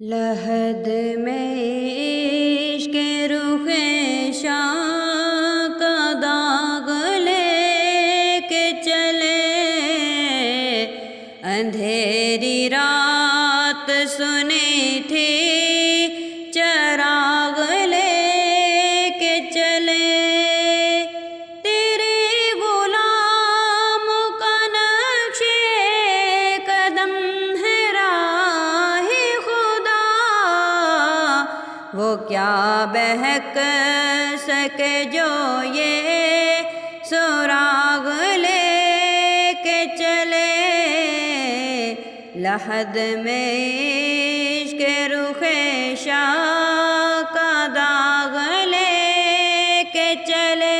لحد میں عشق رخ شاہ کا داغ لے کے چلے، اندھیری رات سنی تھی چراغ لے کے چلے، تیرے غلام کا نقش قدم ہے راہ خدا، وہ کیا بہک سکے جو یہ سراغ لے کے چلے، لحد میں عشق رخ شاہ کا داغ لے کے چلے،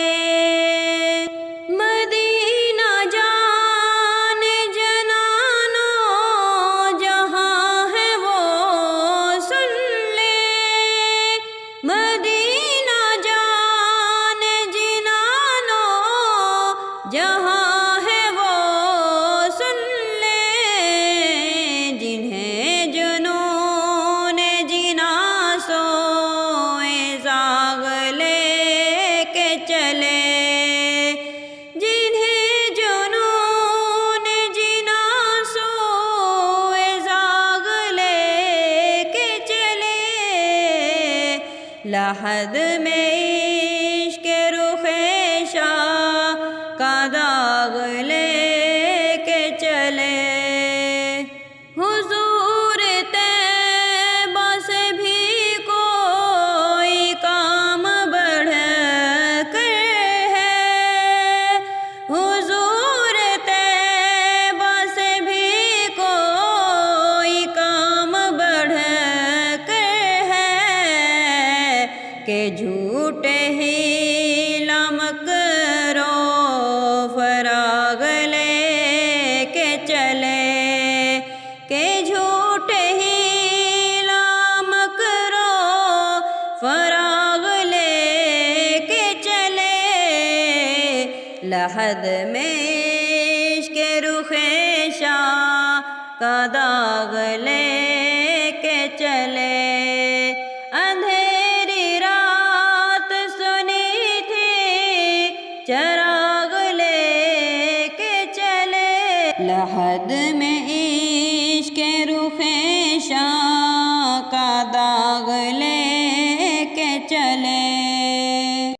مدینہ جان جنانو جہاں ہے وہ سن لے، مدینہ جان جنانو جہاں ہے وہ سن لے، جنہیں جنون جنا سوئے زاغ لے کے چلے، جنہیں جنون جنا سوئے زاغ لے کے چلے، لحد میں عشق رخ شاہ کا داغ لے کے چلے، حضور طیبہ سے بھی کوئی کام بڑھ کر ہے، حضور طیبہ سے بھی کوئی کام بڑھ کر ہے، کہ جھوٹے ہی مکر و فراغ لے کے چلے، کہ جھوٹے ہی مکر و فراغ لے کے چلے، لحد میں عشق رخ شاہ کا داغ لے کے چلے، اندھیری رات سنی تھی چراغ لے کے چلے، لحد میں